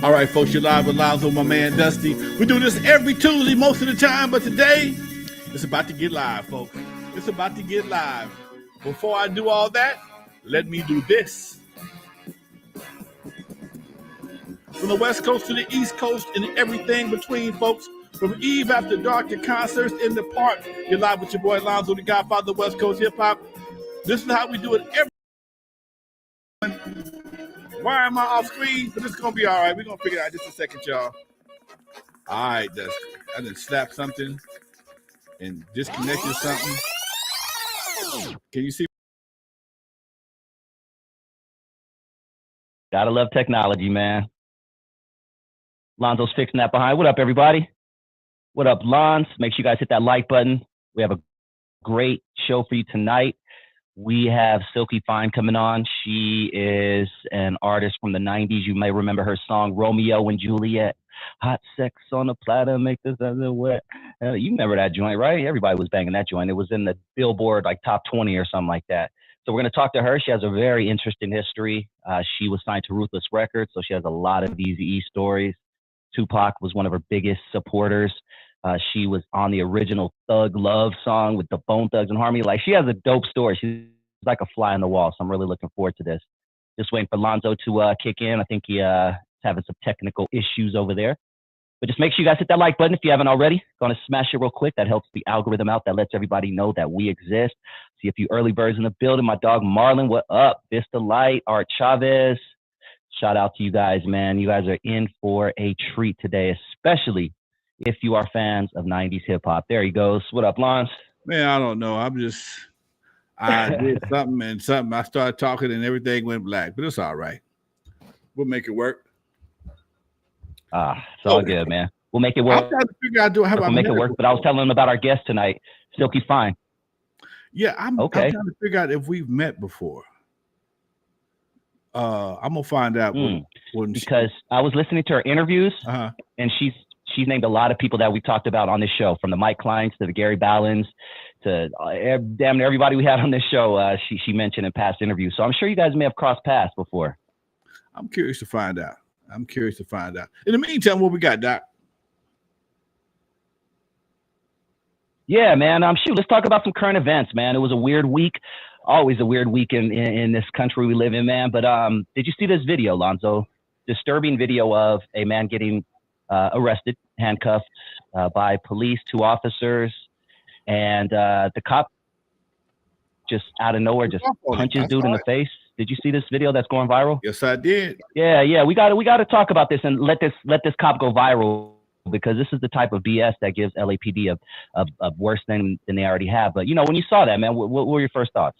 All right, folks, you're live with Lives with my man Dusty. We do this every Tuesday most of the time, but today it's about to get live, folks. It's about to get live. Before I do all that, let me do this. From the West Coast to the East Coast and everything between, folks. From Eve After Dark to concerts in the park, you're live with your boy Lonzo, the Godfather of West Coast hip hop. This is how we do it every. Why am I off screen? But it's gonna be all right. We're gonna figure it out in just a second, y'all. All right, Dusty. I just slapped something and disconnected something. Can you see? Gotta love technology, man. Lonzo's fixing that behind. What up, everybody? What up, Lons? Make sure you guys hit that like button. We have a great show for you tonight. We have Sylk-E Fyne coming on. She is an artist from the 90s. You may remember her song, Romeo and Juliet. Hot sex on a platter, make this other wet. You remember that joint, right? Everybody was banging that joint. It was in the Billboard, like top 20 or something like that. So we're going to talk to her. She has a very interesting history. She was signed to Ruthless Records, so she has a lot of Eazy-E stories. Tupac was one of her biggest supporters. She was on the original Thug Love song with the Bone Thugs and Harmony. Like, she has a dope story. She's like a fly on the wall, so I'm really looking forward to this. Just waiting for Lonzo to kick in. I think he's having some technical issues over there. But just make sure you guys hit that like button if you haven't already. Going to smash it real quick. That helps the algorithm out. That lets everybody know that we exist. See a few early birds in the building. My dog Marlon, what up? Vista Light, Art Chavez. Shout out to you guys, man. You guys are in for a treat today, especially if you are fans of 90s hip hop. There he goes. What up, Lons? Man, I don't know. I did something. I started talking and everything went black, but it's all right. We'll make it work. It's all good, man. We'll make it work. I'm trying to figure out how we'll make it work. But I was telling them about our guest tonight, Sylk-E Fyne. Yeah, I'm trying to figure out if we've met before. I'm gonna find out because I was listening to her interviews, and she's named a lot of people that we talked about on this show, from the Mike Kleins to the Gary Ballins to damn near everybody we had on this show. She mentioned in past interviews, so I'm sure you guys may have crossed paths before. I'm curious to find out. In the meantime, what we got, Doc? Yeah, man. Shoot, let's talk about some current events, man. It was a weird week. Always a weird week in this country we live in, man. But did you see this video, Lonzo? Disturbing video of a man getting arrested, handcuffed by police, 2 officers, and the cop just out of nowhere just punches dude in the face. Did you see this video that's going viral? Yes, I did. Yeah. We got to talk about this and let this cop go viral, because this is the type of BS that gives LAPD a worse than they already have. But when you saw that, man, what were your first thoughts?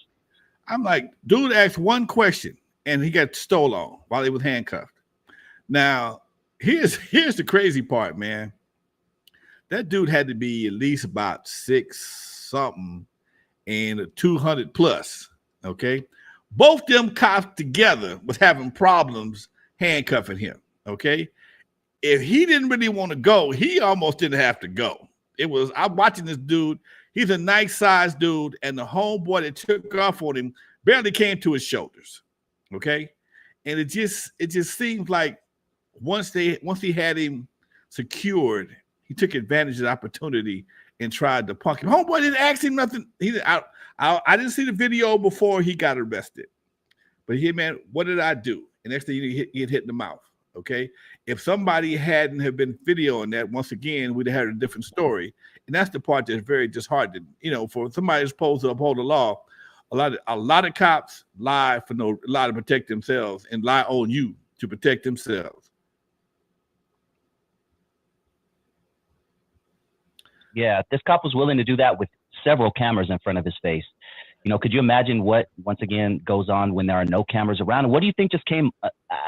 I'm like, dude asked one question and he got stolen while he was handcuffed. Now, here's the crazy part, man. That dude had to be at least about 6 something and 200 plus. Okay. Both them cops together was having problems handcuffing him. Okay. If he didn't really want to go, he almost didn't have to go. I'm watching this dude. He's a nice sized dude, and the homeboy that took off on him barely came to his shoulders. Okay. And it just seems like once he had him secured, he took advantage of the opportunity and tried to punk him. Homeboy didn't ask him nothing. I didn't see the video before he got arrested. But he, man, what did I do? And next thing you get hit in the mouth. Okay. If somebody hadn't have been videoing that, once again, we'd have had a different story. And that's the part that's very disheartening. For somebody who's supposed to uphold the law, a lot of cops lie to protect themselves and lie on you to protect themselves. Yeah, this cop was willing to do that with several cameras in front of his face. Could you imagine what once again goes on when there are no cameras around? What do you think just came?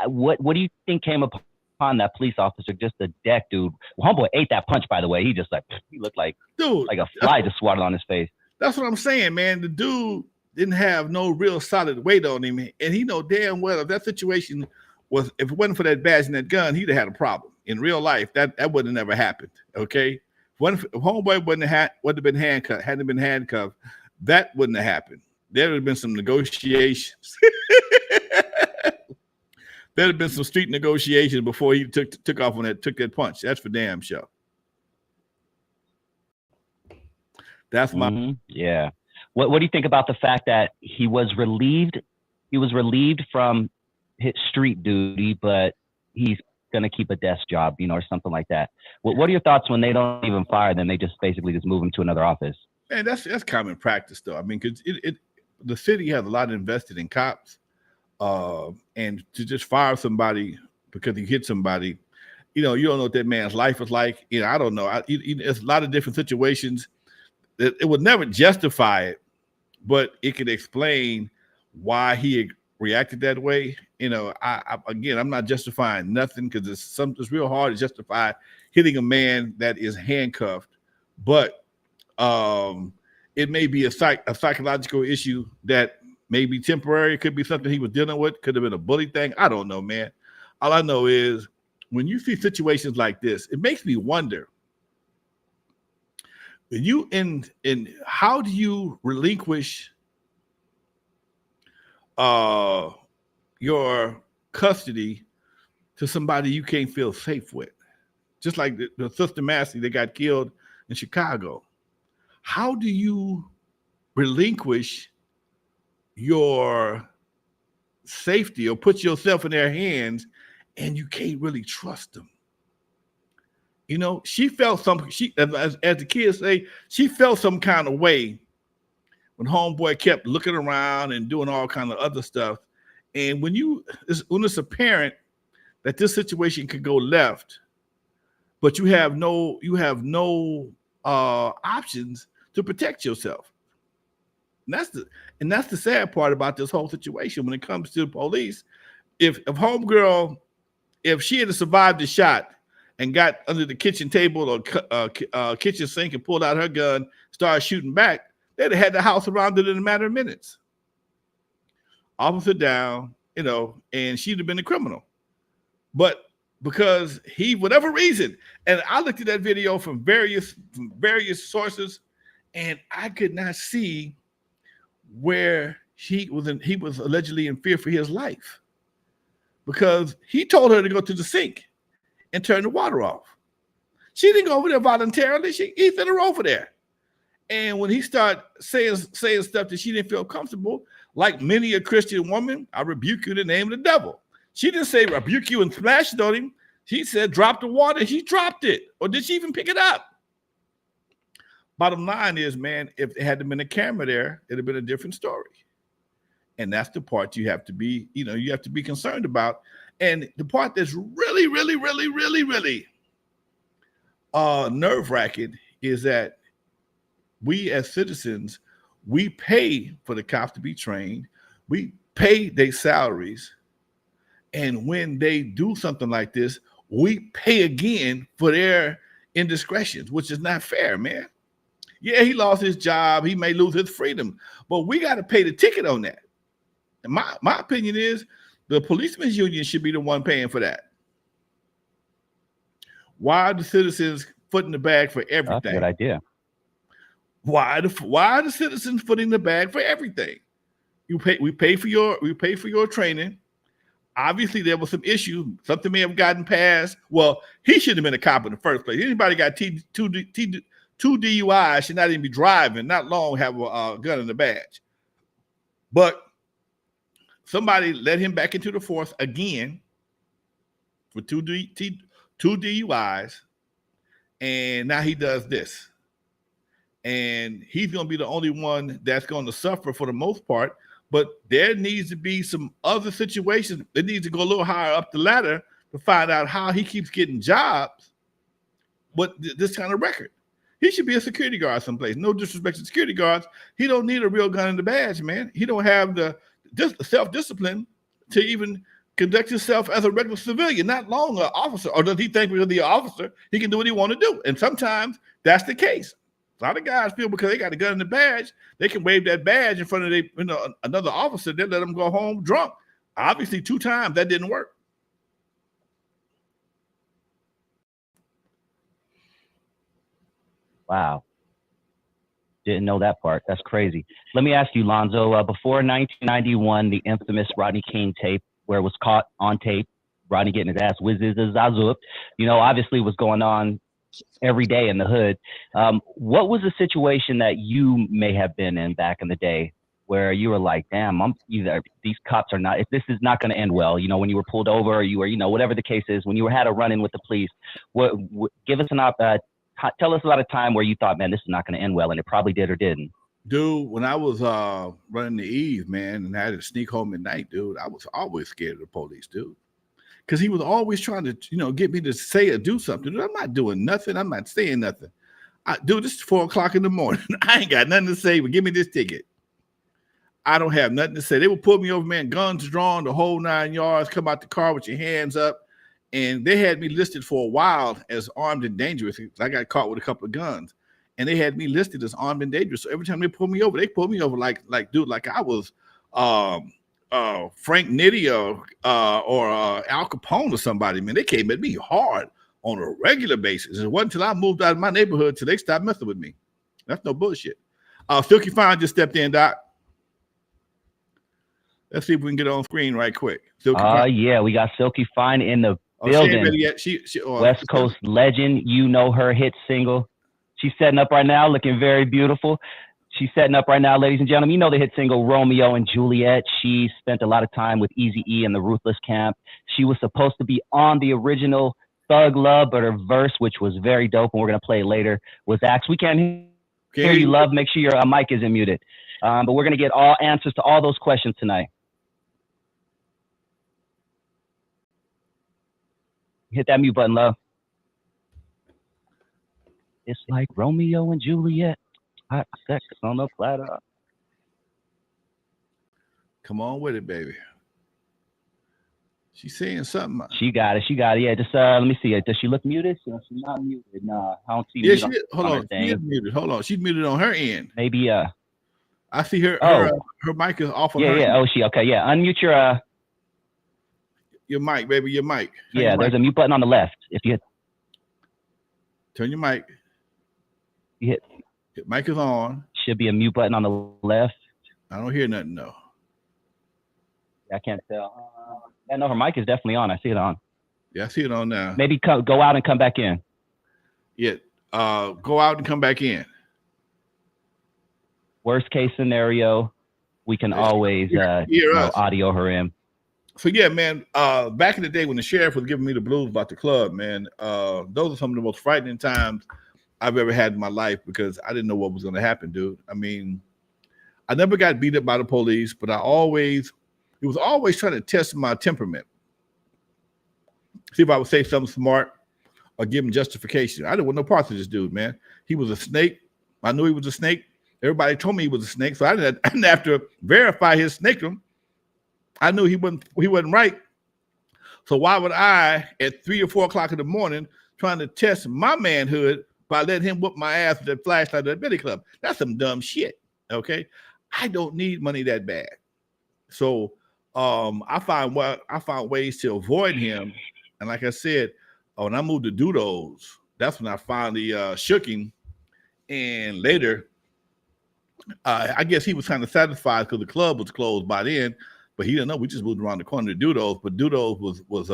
What do you think came upon that police officer? Just a deck, dude. Homeboy ate that punch, by the way. He just he looked like a fly just swatted on his face. That's what I'm saying, man. The dude didn't have no real solid weight on him, and he know damn well if that situation was, if it wasn't for that badge and that gun, he'd have had a problem in real life. That would have never happened. Okay, if homeboy hadn't been handcuffed, that wouldn't have happened. There would have been some negotiations. There'd have been some street negotiations before he took off on took that punch. That's for damn sure. That's my yeah. What do you think about the fact that he was relieved? He was relieved from his street duty, but he's gonna keep a desk job, or something like that. What are your thoughts when they don't even fire them? They just basically just move him to another office. Man, that's common practice, though. I mean, because the city has a lot invested in cops, and to just fire somebody because he hit somebody, you don't know what that man's life is like. I don't know. There's a lot of different situations. It would never justify it, but it could explain why he reacted that way. I'm not justifying nothing because it's real hard to justify hitting a man that is handcuffed, but it may be a psychological issue that may be temporary. It could be something he was dealing with. Could have been a bully thing. I don't know, man. All I know is when you see situations like this, it makes me wonder. You in how do you relinquish your custody to somebody you can't feel safe with? Just like the Sister Massey that got killed in Chicago. How do you relinquish your safety or put yourself in their hands and you can't really trust them? She felt something. As the kids say, she felt some kind of way when homeboy kept looking around and doing all kind of other stuff. And when it's apparent that this situation could go left, but you have no options to protect yourself. And that's the sad part about this whole situation when it comes to the police. If homegirl, if she had survived the shot and got under the kitchen table or kitchen sink and pulled out her gun, started shooting back, they'd have had the house surrounded in a matter of minutes. Officer down, and she'd have been a criminal. But because whatever reason, and I looked at that video from various sources, and I could not see where he was allegedly in fear for his life, because he told her to go to the sink and turn the water off. She didn't go over there voluntarily. He sent her over there. And when he started saying stuff that she didn't feel comfortable, like many a Christian woman, I rebuke you in the name of the devil. She didn't say rebuke you and smash it on him. She said drop the water. She dropped it. Or did she even pick it up? Bottom line is, man, if there had been a camera there, it'd have been a different story. And that's the part you have to be, you have to be concerned about. And the part that's really, really, really, really, really nerve-wracking is that we as citizens, we pay for the cops to be trained. We pay their salaries. And when they do something like this, we pay again for their indiscretions, which is not fair, man. Yeah, he lost his job. He may lose his freedom, but we got to pay the ticket on that. And my opinion is the policemen's union should be the one paying for that. Why are the citizens footing the bag for everything? That's a good idea. Why are the citizens footing the bag for everything? We pay for your training. Obviously, there was some issue. Something may have gotten passed. Well, he shouldn't have been a cop in the first place. Anybody got two DUIs should not even be driving, not long have a gun in the badge. But somebody let him back into the force again for two DUIs, and now he does this. And he's going to be the only one that's going to suffer for the most part. But there needs to be some other situations. It needs to go a little higher up the ladder to find out how he keeps getting jobs with this kind of record. He should be a security guard someplace. No disrespect to security guards. He don't need a real gun in the badge, man. He don't have the self-discipline to even conduct himself as a regular civilian, not long an officer. Or does he think because he's an officer, he can do what he want to do? And sometimes that's the case. A lot of guys feel because they got a gun in the badge, they can wave that badge in front of another officer. They let them go home drunk. Obviously, 2 times that didn't work. Wow. Didn't know that part. That's crazy. Let me ask you, Lonzo, before 1991, the infamous Rodney King tape, where it was caught on tape Rodney getting his ass whizzed, you know, obviously was going on every day in the hood. What was the situation that you may have been in back in the day where you were like, damn, these cops are not, if this is not going to end well, you know, when you were pulled over or you were, you know, whatever the case is, when you had a run-in with the police, give us tell us about a time where you thought, man, this is not going to end well, and it probably did or didn't. Dude, when I was running the Ease, man, and I had to sneak home at night, dude, I was always scared of the police, dude. Because he was always trying to, you know, get me to say or do something. Dude, I'm not doing nothing. I'm not saying nothing. Dude, this is 4 o'clock in the morning. I ain't got nothing to say, but give me this ticket. I don't have nothing to say. They would pull me over, man, guns drawn, the whole 9 yards, come out the car with your hands up. And they had me listed for a while as armed and dangerous. I got caught with a couple of guns. And they had me listed as armed and dangerous. So every time they pull me over, like I was Frank Nitti or Al Capone or somebody. Man, they came at me hard on a regular basis. It wasn't until I moved out of my neighborhood till they stopped messing with me. That's no bullshit. Sylk-E Fyne just stepped in, Doc. Let's see if we can get on screen right quick. Yeah, we got Sylk-E Fyne in the building. She West Coast legend. You know her hit single. She's setting up right now, looking very beautiful. She's setting up right now, ladies and gentlemen. You know the hit single Romeo and Juliet. She spent a lot of time with Eazy-E in the Ruthless camp. She was supposed to be on the original Thug Love, but her verse, which was very dope, and we're going to play later, was axed. We can't hear you, love. Make sure your mic isn't muted. But we're going to get all answers to all those questions tonight. Hit that mute button, love. It's like Romeo and Juliet. Hot sex on the platter. Come on with it, baby. She's saying something. She got it. Yeah, just let me see. Does she look muted? She's not muted. Nah, I don't see. Yeah, hold on. She is muted. Hold on. She's muted on her end. Maybe. I see her. Her mic is off. Yeah. End. Oh, okay. Yeah. Unmute your mic, baby. Your mic. Yeah, there's a mute button on the left. If you hit. Turn your mic. You hit. Your mic is on. Should be a mute button on the left. I don't hear nothing though. I can't tell. I know her mic is definitely on. I see it on. Yeah, I see it on now. Maybe go out and come back in. Yeah. Go out and come back in. Worst case scenario, we can always audio her in. So yeah, man, back in the day when the sheriff was giving me the blues about the club, man, those are some of the most frightening times I've ever had in my life because I didn't know what was going to happen, dude. I mean, I never got beat up by the police, but it was always trying to test my temperament. See if I would say something smart or give him justification. I didn't want no parts of this dude, man. He was a snake. I knew he was a snake. Everybody told me he was a snake, so I didn't have to verify his snakedom. I knew he wasn't right. So why would I, at 3 or 4 o'clock in the morning, trying to test my manhood by letting him whoop my ass with that flashlight at the Billy Club? That's some dumb shit. Okay, I don't need money that bad. So I found ways to avoid him. And like I said, when I moved to Dudos, that's when I finally shook him. And later, I guess he was kind of satisfied because the club was closed by then. But he didn't know we just moved around the corner to Dudos. But Dudos was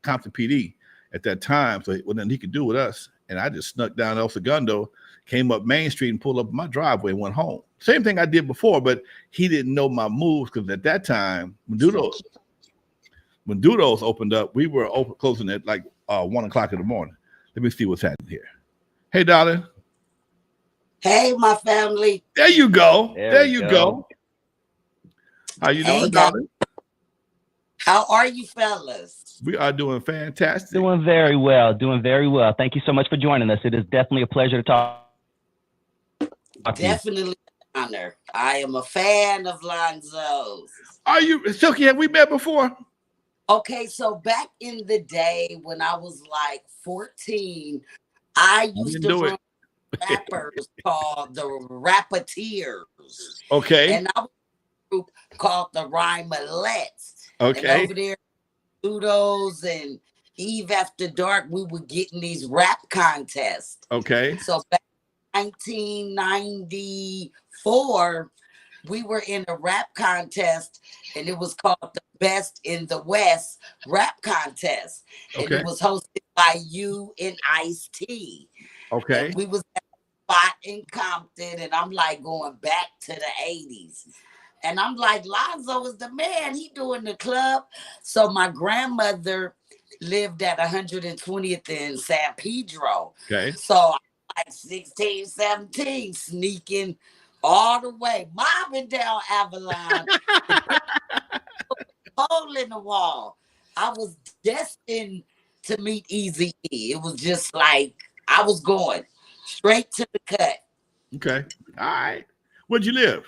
Compton PD at that time, so nothing he could do with us. And I just snuck down El Segundo, came up Main Street and pulled up my driveway and went home. Same thing I did before, but he didn't know my moves because at that time, when Dudos opened up, we were closing at like 1 o'clock in the morning. Let me see what's happening here. Hey, darling. Hey, my family. There you go. There you go. How you doing, darling? How are you, fellas? We are doing fantastic. Doing very well. Thank you so much for joining us. It is definitely a pleasure to talk. Definitely an honor. I am a fan of Lonzo's. Are you, Sylk-E? Have we met before? Okay, so back in the day when I was like 14, I used to run rappers called the Rappeteers. Okay. And I was in a group called the Rhymelettes. Okay. And over there, Ludos and Eve After Dark, we were getting these rap contests. Okay. So back in 1994, we were in a rap contest, and it was called the Best in the West rap contest, and it Okay. was hosted by you and Ice-T, and Okay. we was at a spot in Compton, and I'm like going back to the 80s. And I'm like, Lonzo is the man. He doing the club. So my grandmother lived at 120th in San Pedro. Okay. So I'm like 16, 17, sneaking all the way, mobbing down Avalon, and put a hole in the wall. I was destined to meet Eazy-E. It was just like I was going straight to the cut. Okay. All right. Where'd you live?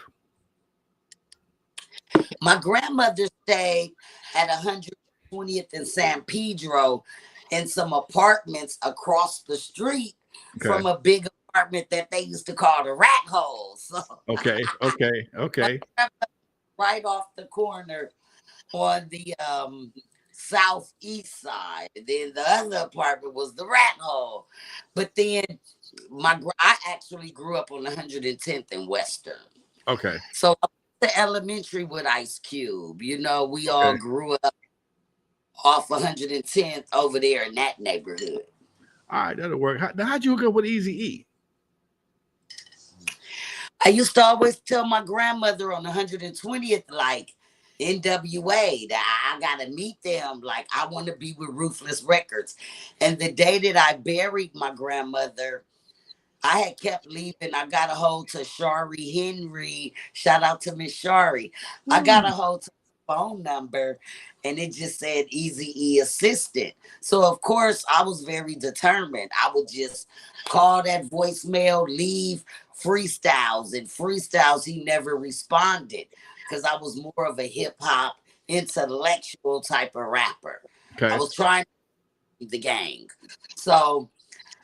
My grandmother stayed at 120th in San Pedro in some apartments across the street Okay. from a big apartment that they used to call the rat hole. So Okay. Okay. my Okay. grandmother right off the corner on the southeast side. And then the other apartment was the rat hole. But then I actually grew up on 110th and Western. Okay. So I went to elementary with Ice Cube. You know, we all Okay. grew up off 110th over there in that neighborhood. All right. That'll work. Now, how'd you hook up with Eazy-E? I used to always tell my grandmother on 120th, like, N.W.A, that I gotta meet them. Like, I want to be with Ruthless Records. And the day that I buried my grandmother, I had kept leaving. I got a hold to Shari Henry. Shout out to Miss Shari. I got a hold to the phone number, and it just said Eazy-E assistant. So of course I was very determined. I would just call that voicemail, leave freestyles, and freestyles he never responded because I was more of a hip hop intellectual type of rapper. I Okay. was trying to be the gang. So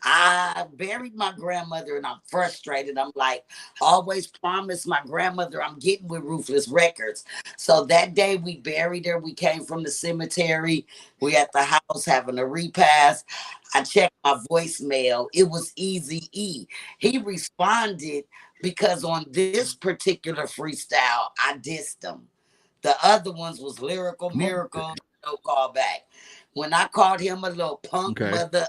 I buried my grandmother and I'm frustrated. I'm like, always promised my grandmother I'm getting with Ruthless Records. So that day we buried her. We came from the cemetery. We at the house having a repast. I checked my voicemail. It was Eazy-E. He responded because on this particular freestyle, I dissed him. The other ones was Lyrical Miracle, no callback. When I called him a little punk Okay. mother,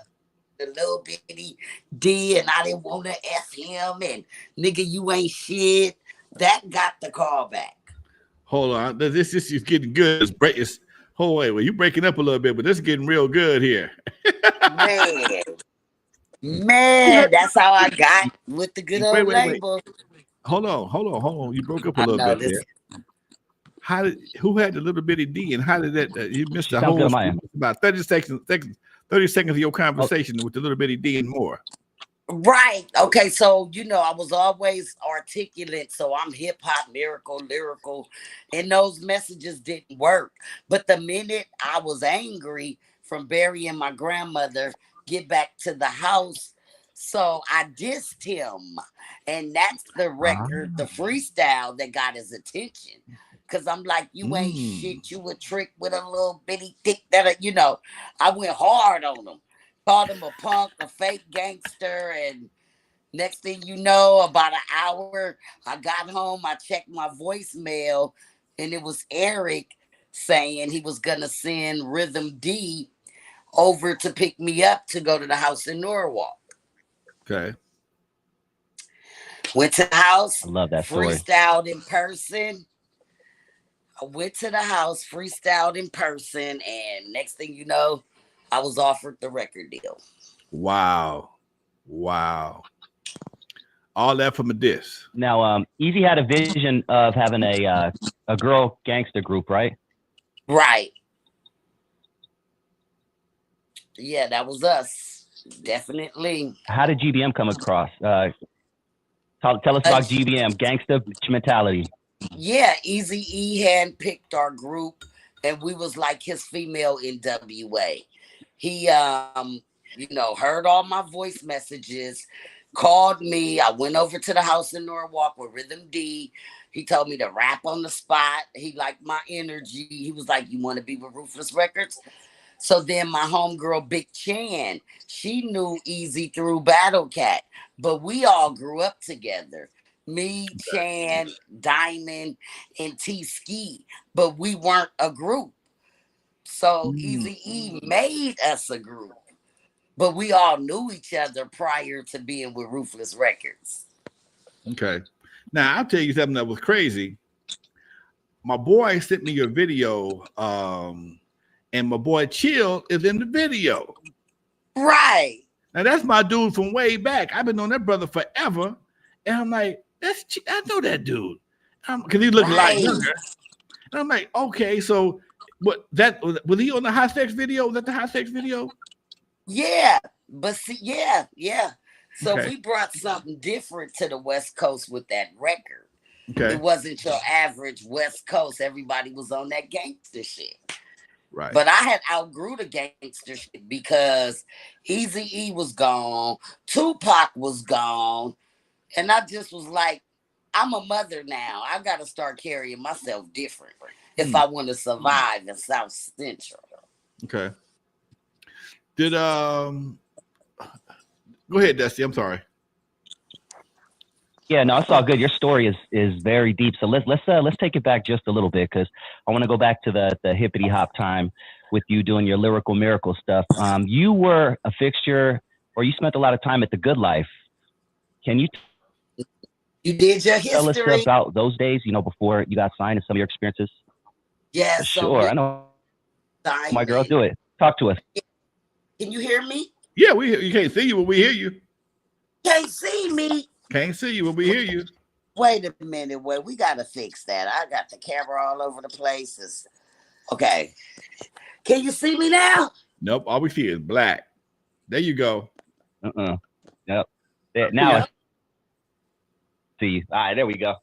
the little bitty D, and I didn't want to F him, and nigga, you ain't shit. That got the call back. Hold on. This is getting good. Hold on. Well, you breaking up a little bit, but this is getting real good here. Man, man, that's how I got with the good Wait, old wait, wait. label. Hold on. You broke up a I little know bit this. there. Who had the little bitty D, and how did that? You missed the Sounds good whole on my end. about 30 seconds of your conversation with the little bitty D and more. Right. Okay. So, I was always articulate. So I'm hip hop, miracle, lyrical, and those messages didn't work. But the minute I was angry from burying my grandmother, get back to the house. So I dissed him. And that's the record, the freestyle that got his attention. Cause I'm like, you ain't shit. You a trick with a little bitty dick I went hard on him. Called him a punk, a fake gangster, and next thing you know, about an hour, I got home, I checked my voicemail, and it was Eric saying he was gonna send Rhythm D over to pick me up to go to the house in Norwalk. Okay. Went to the house, I love that story. freestyled in person. I went to the house, freestyled in person, and next thing you know, I was offered the record deal. Wow. All that from a diss. Now, Easy had a vision of having a girl gangster group, right? Right. Yeah, that was us. Definitely. How did GBM come across? Tell us about GBM, Gangsta Mentality. Yeah, Eazy-E handpicked our group, and we was like his female N.W.A. He, heard all my voice messages, called me. I went over to the house in Norwalk with Rhythm D. He told me to rap on the spot. He liked my energy. He was like, "You want to be with Ruthless Records?" So then my homegirl Big Chan, she knew Easy through Battle Cat, but we all grew up together. Me, Chan, Diamond, and T-Ski, but we weren't a group. So Eazy-E made us a group, but we all knew each other prior to being with Ruthless Records. Okay. Now I'll tell you something that was crazy. My boy sent me a video, and my boy Chill is in the video. Right. Now that's my dude from way back. I've been on that brother forever, and I'm like, I know that dude, because he looked a lot Right. younger. And I'm like, okay, so what? That was he on the high sex video? Was that the high sex video? Yeah. But see, yeah. So Okay. we brought something different to the West Coast with that record. Okay. It wasn't your average West Coast. Everybody was on that gangster shit. Right. But I had outgrew the gangster shit because Eazy-E was gone, Tupac was gone, and I just was like, I'm a mother now. I got to start carrying myself different if I want to survive in South Central. Okay. Did go ahead, Dusty. I'm sorry. Yeah, no, it's all good. Your story is very deep. So let's take it back just a little bit, because I want to go back to the hippity hop time with you doing your lyrical miracle stuff. You were a fixture, or you spent a lot of time at the Good Life. Can you You did your tell us history. about those days? You know, before you got signed, and some of your experiences. Yeah, Sure, I know. My girl, do it. Talk to us. Can you hear me? Yeah, you can't see you, but we hear you. Can't see me. Can't see you, but we hear you. Wait a minute. Wait, we got to fix that. I got the camera all over the places. Okay. Can you see me now? Nope. All we see is black. There you go. Yep. There, now I see you. All right, there we go.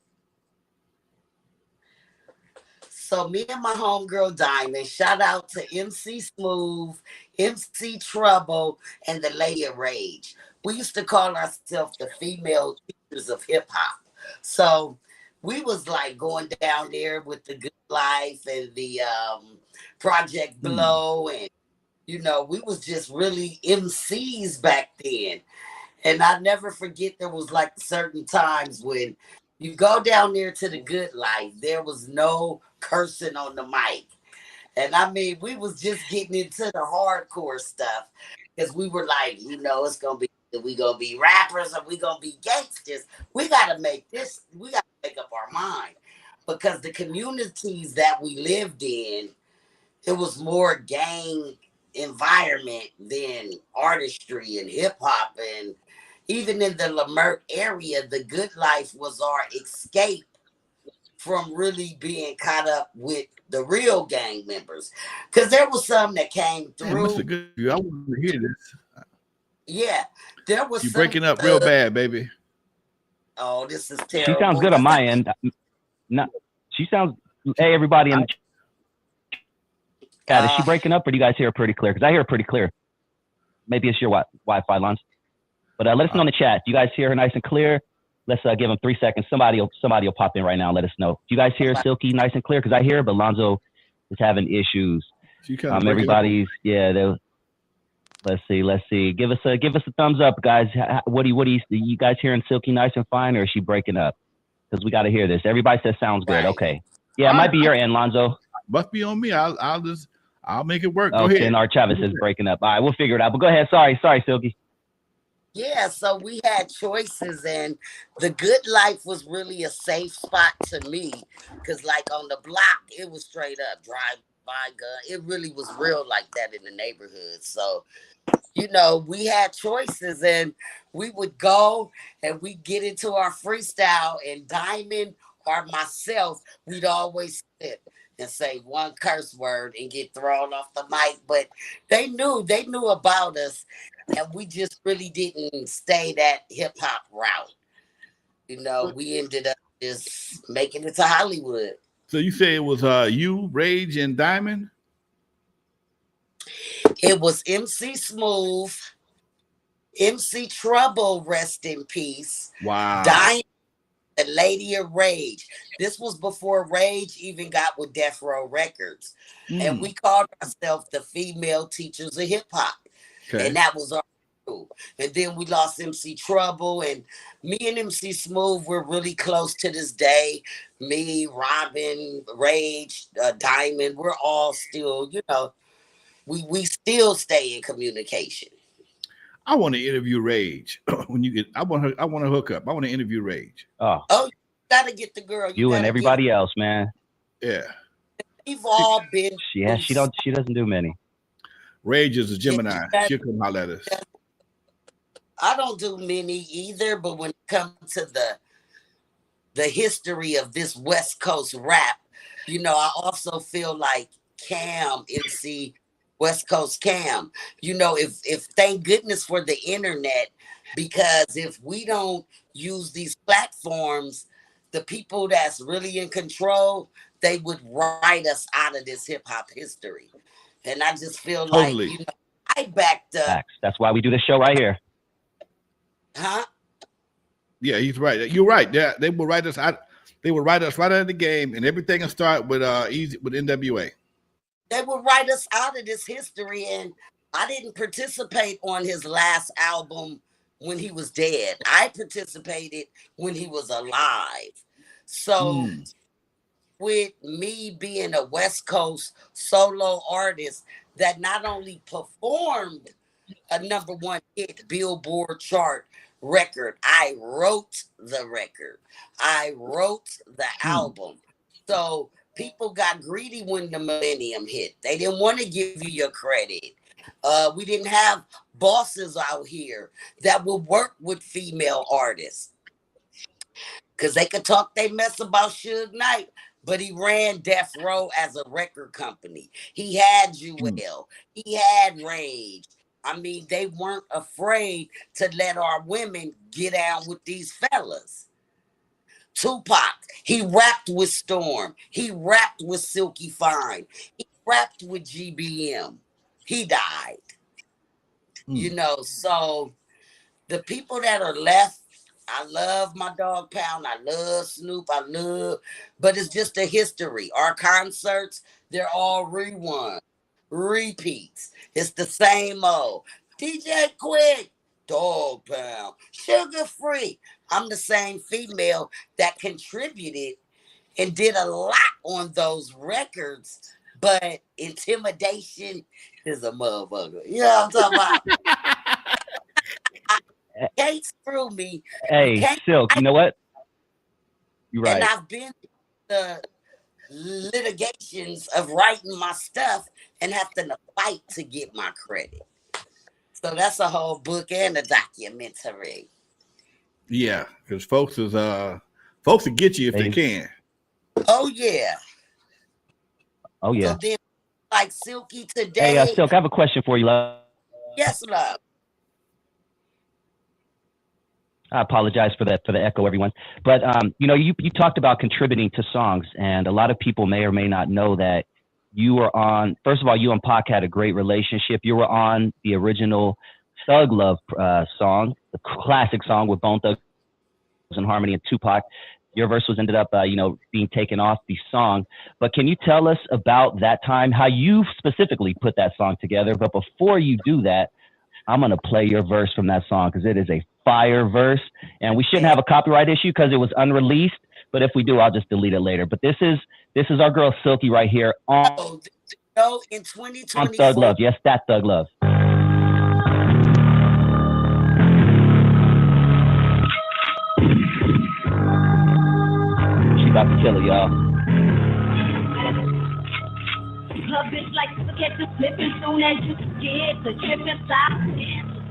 So me and my homegirl Diamond, shout out to MC Smooth, MC Trouble, and the Lady of Rage. We used to call ourselves the female teachers of hip hop. So we was like going down there with the Good Life and the Project Blow, and you know, we was just really MCs back then. And I never forget there was like certain times when you go down there to the Good Life, there was no cursing on the mic. And I mean, we was just getting into the hardcore stuff because we were like, you know, it's gonna be, we gonna be rappers or we gonna be gangsters. We gotta make up our mind. Because the communities that we lived in, it was more gang environment than artistry and hip hop. And even in the Lamert area, the Good Life was our escape from really being caught up with the real gang members. Because there was some that came through. Man, good. I want to hear this. Yeah, there was. You breaking up real bad, baby. Oh, this is terrible. She sounds good on my end. No, she sounds. Hey, everybody in the chat, is she breaking up, or do you guys hear her pretty clear? Because I hear her pretty clear. Maybe it's your Wi-Fi, Lance. But let us know in the chat. Do you guys hear her nice and clear? Let's give them 3 seconds. Somebody will pop in right now and let us know. Do you guys hear Silky nice and clear? Because I hear her, but Lonzo is having issues. Everybody's let's see. Give us a thumbs up, guys. What do you guys hearing Silky nice and fine, or is she breaking up? Because we got to hear this. Everybody says sounds good. Okay. Yeah, it might be your end, Lonzo. Must be on me. I'll make it work. Go okay, ahead. and our Travis is breaking up. All right, we'll figure it out. But go ahead. Sorry, Silky. Yeah, so we had choices, and the Good Life was really a safe spot to me because, like, on the block, it was straight up drive-by gun. It really was real like that in the neighborhood. So, you know, we had choices, and we would go and we'd get into our freestyle, and Diamond or myself, we'd always sit and say one curse word and get thrown off the mic. But they knew about us. And we just really didn't stay that hip hop route. You know, we ended up just making it to Hollywood. So you say it was you, Rage, and Diamond? It was MC Smooth, MC Trouble, rest in peace. Wow. Diamond, the Lady of Rage. This was before Rage even got with Death Row Records. And we called ourselves the female teachers of hip hop. Okay. And that was our through. And then we lost MC Trouble, and me and MC Smooth we're really close to this day. Me, Robin, Rage, Diamond, we're all still, we still stay in communication. I want to interview Rage when you get. I want her. I want to hook up. I want to interview Rage. Oh, you gotta get the girl. You and everybody else, man. Yeah, we've all been. Yeah, she doesn't do many. Rage is a Gemini. She'll come holler at us. I don't do many either, but when it comes to the history of this West Coast rap, I also feel like Cam, MC West Coast Cam, if thank goodness for the internet, because if we don't use these platforms, the people that's really in control, they would write us out of this hip hop history. And I just feel Totally. like, I backed up. Facts. That's why we do this show right here. Huh? Yeah, he's right. You're right. Yeah, they will write us out. They will write us right out of the game, and everything will start with Eazy with N.W.A. They would write us out of this history, and I didn't participate on his last album when he was dead. I participated when he was alive. So with me being a West Coast solo artist that not only performed a #1 hit Billboard chart record, I wrote the record. I wrote the album. So people got greedy when the millennium hit. They didn't want to give you your credit. We didn't have bosses out here that would work with female artists because they could talk they mess about Suge Knight, but he ran Death Row as a record company. He had Jewel. He had Rage. I mean, they weren't afraid to let our women get down with these fellas. Tupac, he rapped with Storm. He rapped with Sylk-E Fyne. He rapped with GBM. He died. So the people that are left, I love my dog pound. I love Snoop. But it's just a history. Our concerts, they're all repeats. It's the same old. DJ Quick, dog pound, sugar free. I'm the same female that contributed and did a lot on those records, but intimidation is a motherfucker. You know what I'm talking about? Can't screw me. Hey, Silk, you know what? You're right. And I've been the litigations of writing my stuff and having to fight to get my credit. So that's a whole book and a documentary. Yeah, because folks will get you if they can. Oh yeah. Oh yeah. So then, like Sylk-E today. Hey, Silk, I have a question for you, love. Yes, love. I apologize for the echo, everyone. But you talked about contributing to songs, and a lot of people may or may not know that you were on. First of all, you and Pac had a great relationship. You were on the original Thug Love song, the classic song with Bone Thugs and Harmony and Tupac. Your verse was ended up, being taken off the song. But can you tell us about that time, how you specifically put that song together? But before you do that, I'm going to play your verse from that song because it is a fire verse. And we shouldn't have a copyright issue because it was unreleased. But if we do, I'll just delete it later. But this is our girl Sylk-E right here on, in 2024. on Thug Love. Yes, that Thug Love. She about to kill it, y'all. Her bitch like to catch you slipping soon as you get the trip inside.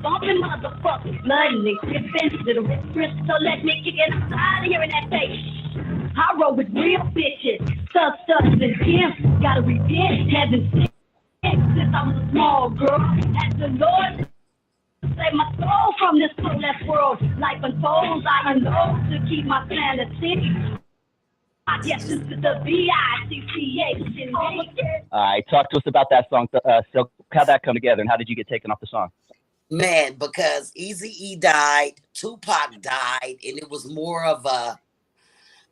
Bumping motherfuckers, blood and they tripping. Little wrist, so let me kick it. I'm tired of hearing that face. I roll with real bitches, studs and pimps. Gotta repent, heaven since I was a small girl. As the Lord save my soul from this soulless world. Life unfolds, I unload to keep my sanity. I guess this is the B-I-C-C-A. All right, talk to us about that song, Silk. How'd that come together, and how did you get taken off the song? Man, because Eazy-E died, Tupac died, and it was more of a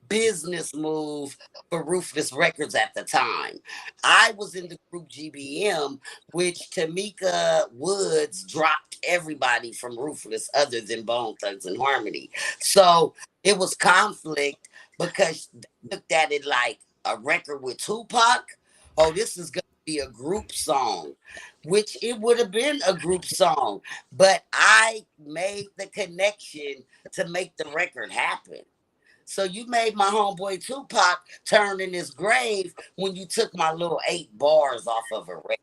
business move for Ruthless Records at the time. I was in the group GBM, which Tamika Woods dropped everybody from Ruthless other than Bone Thugs and Harmony. So it was conflict because they looked at it like a record with Tupac. Oh, this is going to be a group song, which it would have been a group song. But I made the connection to make the record happen. So you made my homeboy Tupac turn in his grave when you took my little 8 bars off of a record.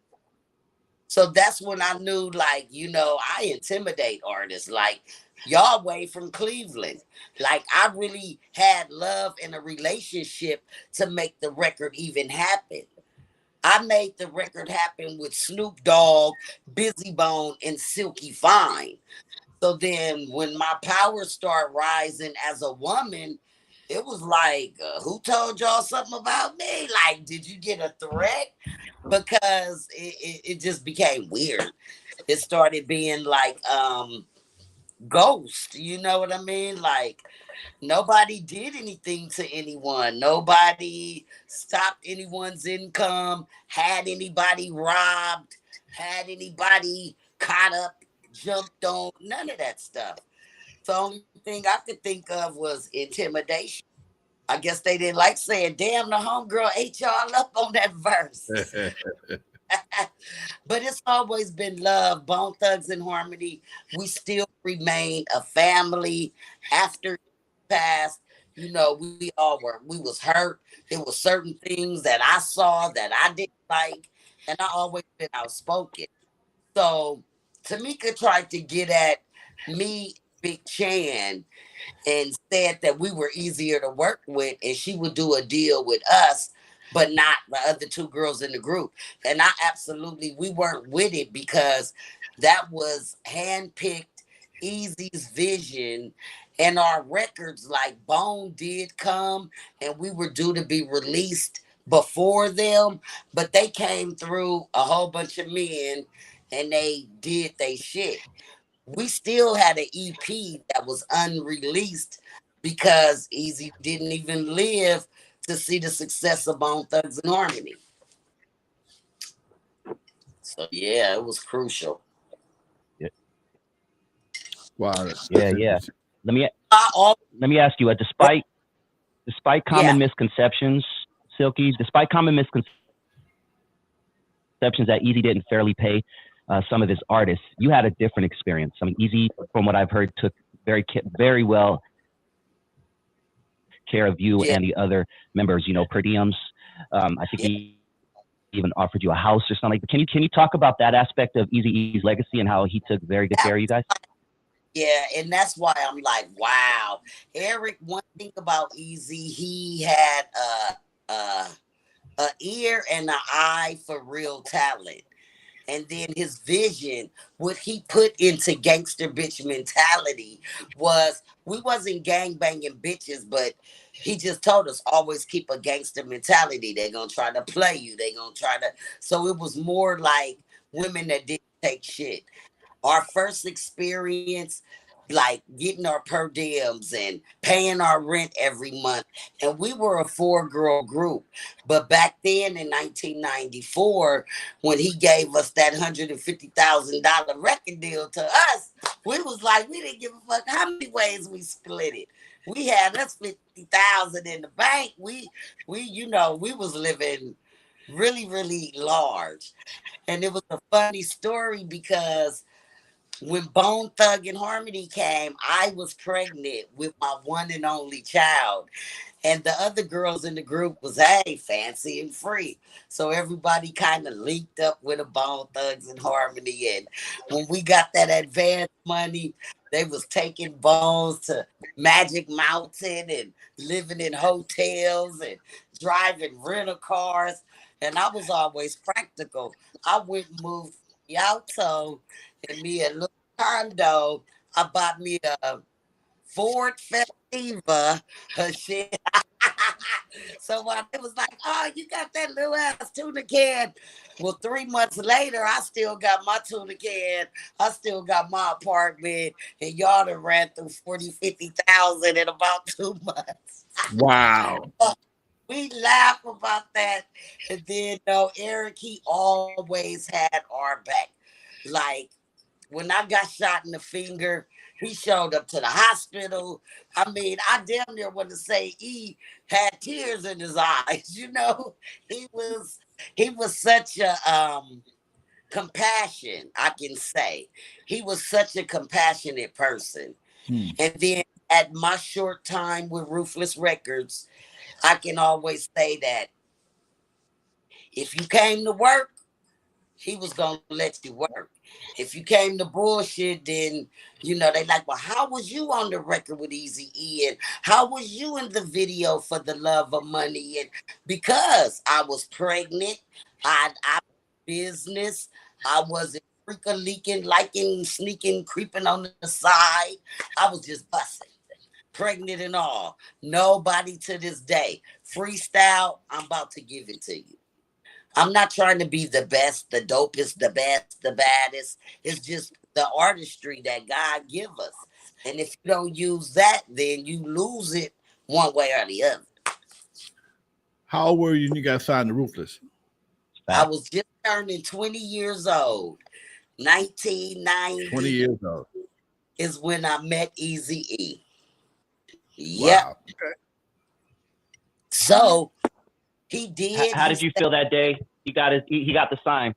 So that's when I knew, like, I intimidate artists. Like, y'all way from Cleveland. Like, I really had love and a relationship to make the record even happen. I made the record happen with Snoop Dogg, Busy Bone, and Sylk-E Fyne. So then when my powers start rising as a woman, it was like, who told y'all something about me? Like, did you get a threat? Because it just became weird. It started being like ghost, you know what I mean? Like, nobody did anything to anyone. Nobody stopped anyone's income, had anybody robbed, had anybody caught up, jumped on, none of that stuff. The only thing I could think of was intimidation. I guess they didn't like saying, damn, the homegirl ate y'all up on that verse. But it's always been love. Bone Thugs and Harmony. We still remain a family. After it passed, we was hurt. There were certain things that I saw that I didn't like, and I always been outspoken. So Tamika tried to get at me, Big Chan, and said that we were easier to work with and she would do a deal with us, but not the other 2 girls in the group. And we weren't with it because that was handpicked Easy's vision. And our records, like Bone, did come and we were due to be released before them, but they came through a whole bunch of men and they did they shit. We still had an EP that was unreleased because Easy didn't even live to see the success of Bone Thugs and Harmony. So yeah, it was crucial. Yeah, Wow, that's yeah. interesting. Let me I al- let me ask you. Despite yeah, common misconceptions, Silky, despite common misconceptions that Easy didn't fairly pay some of his artists, you had a different experience. I mean, Easy, from what I've heard, took very well care of you yeah, and the other members. Per diems. I think yeah, he even offered you a house or something. Can you talk about that aspect of Eazy-E's legacy and how he took very good that- care of you guys? yeah, and that's why I'm like, wow. Eric, one thing about Easy, he had a a ear and an eye for real talent. And then his vision, what he put into gangster bitch mentality was we wasn't gang banging bitches, but he just told us always keep a gangster mentality. They're gonna try to play you. They gonna try to. So it was more like women that didn't take shit. Our first experience, like getting our per diems and paying our rent every month. And we were a 4-girl group. But back then in 1994, when he gave us that $150,000 record deal to us, we was like, we didn't give a fuck how many ways we split it. We had us 50,000 in the bank. We was living really, really large. And it was a funny story because when Bone Thug and Harmony came, I was pregnant with my one and only child. And the other girls in the group was, hey, fancy and free. So everybody kind of linked up with a Bone Thugs and Harmony. And when we got that advance money, they was taking Bones to Magic Mountain and living in hotels and driving rental cars. And I was always practical. I went and moved from Rialto and me a little condo. I bought me a Ford Festiva, her shit. So it was like, oh, you got that little ass tuna can. Well, 3 months later, I still got my tuna can. I still got my apartment. And y'all done ran through 40, 50,000 in about 2 months. Wow. We laugh about that. And then, no, Eric, he always had our back. Like, when I got shot in the finger, he showed up to the hospital. I mean, I damn near want to say he had tears in his eyes. He was he was such a compassion. I can say he was such a compassionate person. Hmm. And then at my short time with Ruthless Records, I can always say that if you came to work, he was gonna let you work. If you came to bullshit, then they like, well, how was you on the record with Eazy-E? And how was you in the video for the love of money? And because I was pregnant, I business, I wasn't freaking leaking, liking, sneaking, creeping on the side. I was just busting, pregnant and all. Nobody to this day. Freestyle, I'm about to give it to you. I'm not trying to be the best, the dopest, the best, the baddest. It's just the artistry that God give us. And if you don't use that, then you lose it one way or the other. How old were you when you got signed to Ruthless? I was just turning 20 years old. 20 1990 years old. is when I met Eazy-E. Yep. Wow. Okay. So he did. How did you feel that day? He got the sign.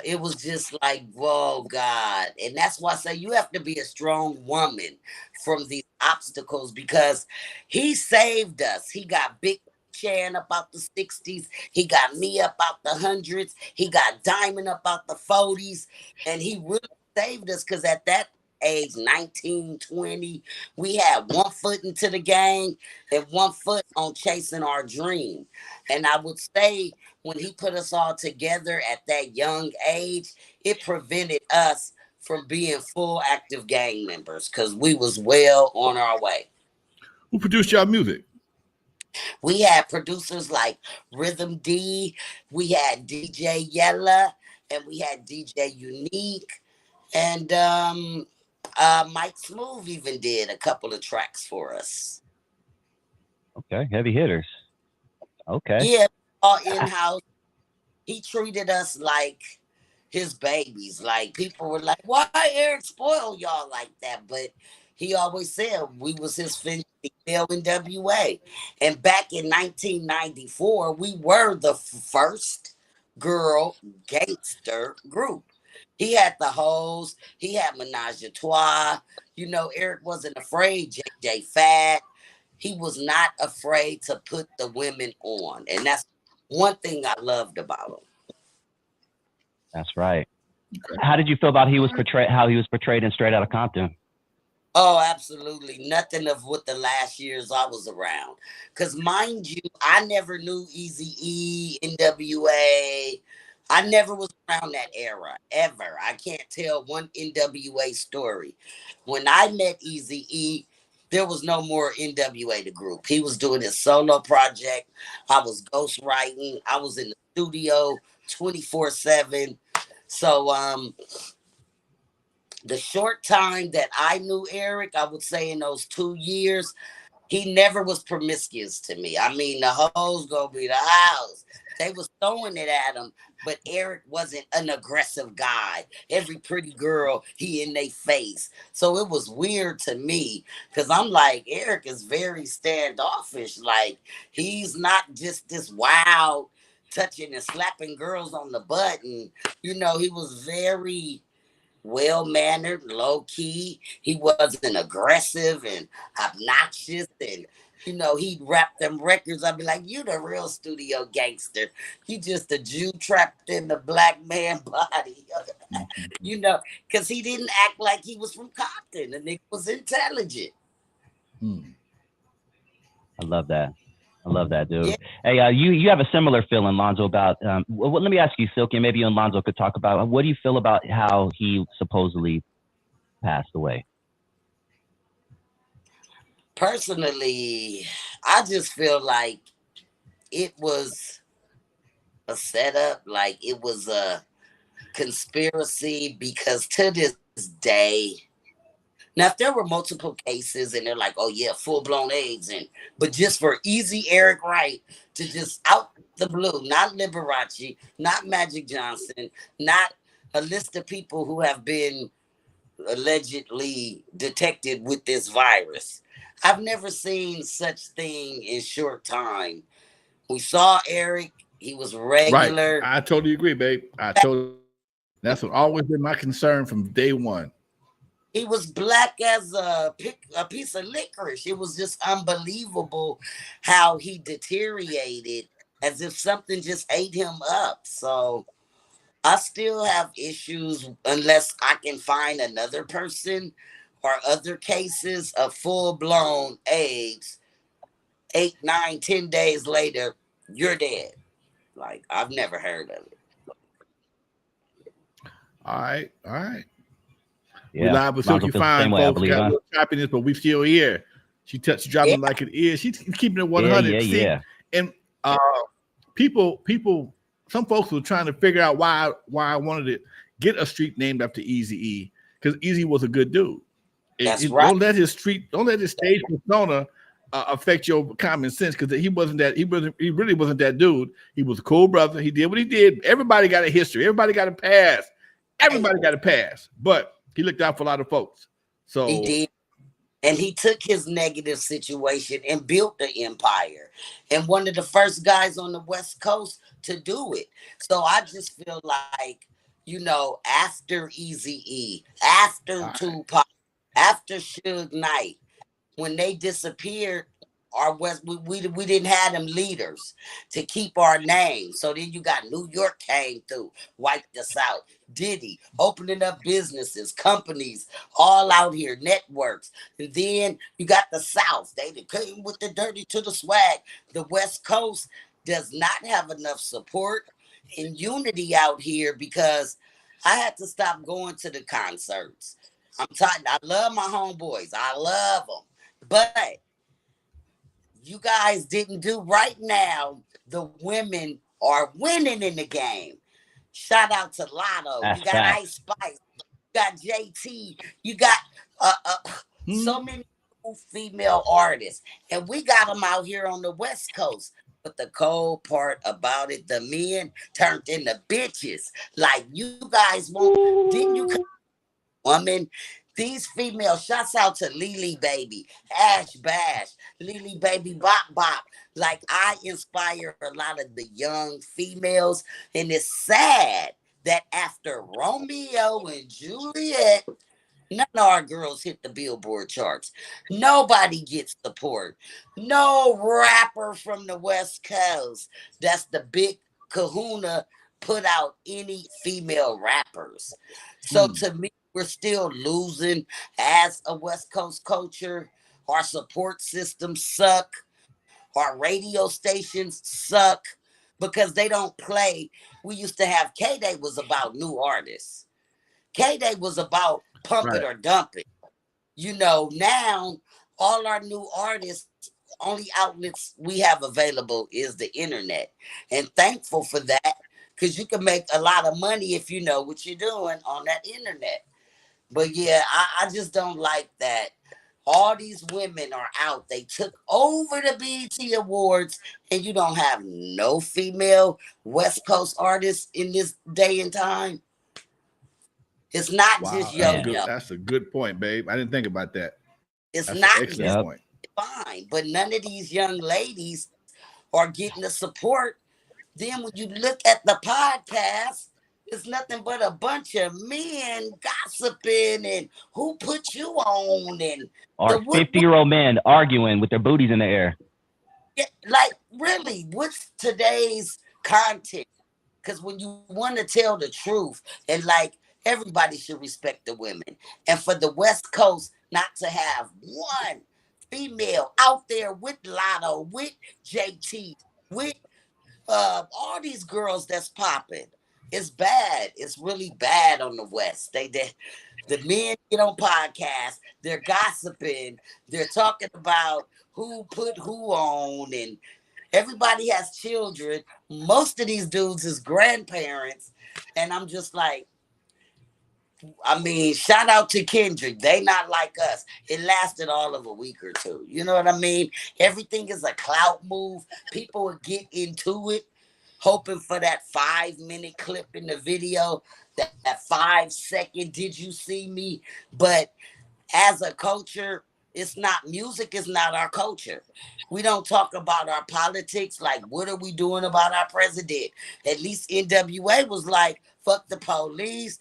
It was just like, whoa, God. And that's why I say you have to be a strong woman from these obstacles, because he saved us. He got Big Chan about the 60s. He got me up out the hundreds. He got Diamond up out the 40s. And he really saved us, because at that age, 19, 20, we had one foot into the game and one foot on chasing our dream. And I would say, when he put us all together at that young age, it prevented us from being full active gang members, because we was well on our way. Who produced y'all music? We had producers like Rhythm D, we had DJ Yella, and we had DJ Unique, and Mike Smooth even did a couple of tracks for us. Okay, heavy hitters. Okay. Yeah, all in-house. He treated us like his babies. Like, people were like, why Eric spoil y'all like that? But he always said we was his female N.W.A. And back in 1994, we were the first girl gangster group. He had the hoes. He had Menage a Trois. Eric wasn't afraid. JJ Fat. He was not afraid to put the women on. And that's one thing I loved about him. That's right. How did you feel about how he was portrayed in Straight Outta Compton? Oh, absolutely. Nothing of what the last years I was around. Because mind you, I never knew Eazy-E, N.W.A. I never was around that era, ever. I can't tell one N.W.A. story. When I met Eazy-E, there was no more N.W.A. the group. He was doing his solo project. I was ghostwriting. I was in the studio 24/7. So, the short time that I knew Eric, I would say in those 2 years, he never was promiscuous to me. I mean, the hoes gonna be the house. They was throwing it at him, but Eric wasn't an aggressive guy. Every pretty girl, he in their face. So it was weird to me, because I'm like, Eric is very standoffish. Like, he's not just this wild touching and slapping girls on the butt. And, he was very well mannered, low key. He wasn't aggressive and obnoxious. And, he'd rap them records. I'd be like, you the real studio gangster. You just a Jew trapped in the black man body. Because he didn't act like he was from Compton. The nigga was intelligent. I love that. I love that, dude. Yeah. Hey, you have a similar feeling, Lonzo, about, let me ask you, Sylk-E, and maybe you and Lonzo could talk about, what do you feel about how he supposedly passed away? Personally, I just feel like it was a setup, like it was a conspiracy, because to this day, now if there were multiple cases and they're like, oh yeah, full blown AIDS, and but just for Easy Eric Wright to just out the blue, not Liberace, not Magic Johnson, not a list of people who have been allegedly detected with this virus. I've never seen such thing in short time. We saw Eric, he was Right. regular. I totally agree, babe. I totally. That's what always been my concern from day one. He was black as a piece of licorice. It was just unbelievable how he deteriorated, as if something just ate him up. So I still have issues unless I can find another person or other cases of full blown AIDS. 8, 9, 10 days later, you're dead. Like, I've never heard of it. All right. All right. We Yeah, live with Lonzo Silky feels the Fine, same way, I folks. believe, Got a huh? little choppiness, but we still here. She dropping Yeah, it like it is. She's keeping it Yeah, 100. yeah, See, yeah. and people, some folks were trying to figure out why I wanted to get a street named after Eazy-E, because Eazy was a good dude. that's right. Don't let his stage persona affect your common sense, because he really wasn't that dude. He was a cool brother. He did what he did. Everybody got a history. Everybody got a past. Right. Everybody got a past. But he looked out for a lot of folks. He So did. And he took his negative situation and built the empire. And one of the first guys on the West Coast to do it. So I just feel like, after Eazy-E, after all right. Tupac, after Suge Knight, when they disappeared, our West we didn't have them leaders to keep our name. So then you got New York came through, wiped us out. Diddy opening up businesses, companies, all out here, networks. And then you got the South. They came with the dirty to the swag. The West Coast does not have enough support and unity out here, because I had to stop going to the concerts. I'm tired. I love my homeboys. I love them. But you guys didn't do right now. The women are winning in the game. Shout out to Lotto. That's You got facts. Ice Spice. You got JT. You got uh, uh, Hmm. so many female artists. And we got them out here on the West Coast. But the cold part about it, the men turned into bitches. Like, you guys won't. Didn't you come, Ooh. woman? These females, shouts out to Lily Baby, Ash Bash, Lily Baby Bop Bop. Like, I inspire a lot of the young females, and it's sad that after Romeo and Juliet, none of our girls hit the Billboard charts. Nobody gets support. No rapper from the West Coast that's the big kahuna put out any female rappers. So Hmm. to me, we're still losing as a West Coast culture. Our support systems suck. Our radio stations suck because they don't play. We used to have K Day was about new artists. K Day was about pump it Right. or dump it. Now all our new artists, only outlets we have available is the internet. And thankful for that, because you can make a lot of money if you know what you're doing on that internet. But yeah, I just don't like that. All these women are out. They took over the BET Awards, and you don't have no female West Coast artists in this day and time. It's not just Wow. Yo Man. Yo. That's a good point, babe. I didn't think about that. It's That's an not excellent just Yep. point. fine, but none of these young ladies are getting the support. Then when you look at the podcast, it's nothing but a bunch of men gossiping and who put you on and the Our what 50-year-old men arguing with their booties in the air. like really what's today's content? Because when you want to tell the truth, and like everybody should respect the women, and for the West Coast not to have one female out there with Lotto, with JT, with all these girls that's popping. It's bad. It's really bad on the West. The men get on podcasts, they're gossiping, they're talking about who put who on, and Everybody has children. Most of these dudes is grandparents. And I'm just like, I mean, shout out to Kendrick. They not like us. It lasted all of a week or two. You know what I mean? Everything is a clout move. People will get into it, hoping for that 5-minute clip in the video, that 5-second, did you see me? But as a culture, it's not, music is not our culture. We don't talk about our politics. Like, what are we doing about our president? At least N.W.A. was like, fuck the police,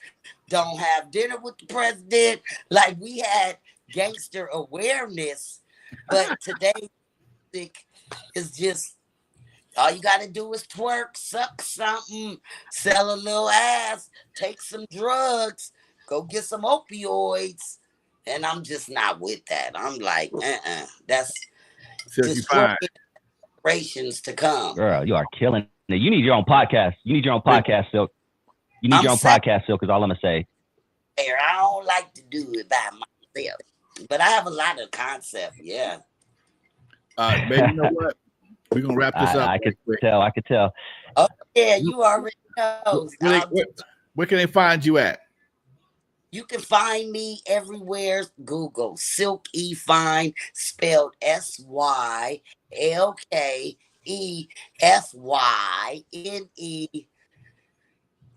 don't have dinner with the president. Like, we had gangster awareness, but today music is just, all you got to do is twerk, suck something, sell a little ass, take some drugs, go get some opioids. And I'm just not with that. I'm like, that's Silky Fyne. destroying generations to come. Girl, you are killing it. You need your own podcast. You need your own podcast, Silk. You need I'm your own set podcast, Silk, is all I'm going to say. there. I don't like to do it by myself. But I have a lot of concept, yeah. Baby, you know what? We're going to wrap this up. I could tell. I could tell. Oh, yeah, you already know. Where can they find you at? You can find me everywhere. Google Sylk-E Fyne, spelled Sylkefyne.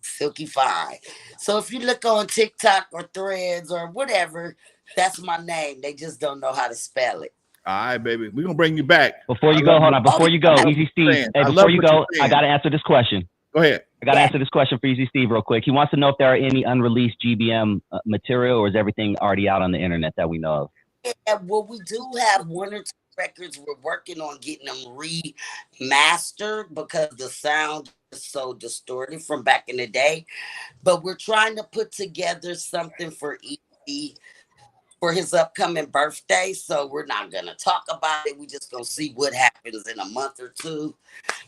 Sylky Fyne. So if you look on TikTok or Threads or whatever, that's my name. They just don't know how to spell it. All right, baby. We're going to bring you back. Before you go, hold on. Before you go, Eazy-E, hey, before you go, I got to answer this question. Go ahead. I got to answer this question for Eazy-E real quick. He wants to know if there are any unreleased GBM material, or is everything already out on the internet that we know of? Yeah, well, we do have 1 or 2 records. We're working on getting them remastered because the sound is so distorted from back in the day. But we're trying to put together something for Eazy for his upcoming birthday. So we're not going to talk about it. We're just going to see what happens in a month or two.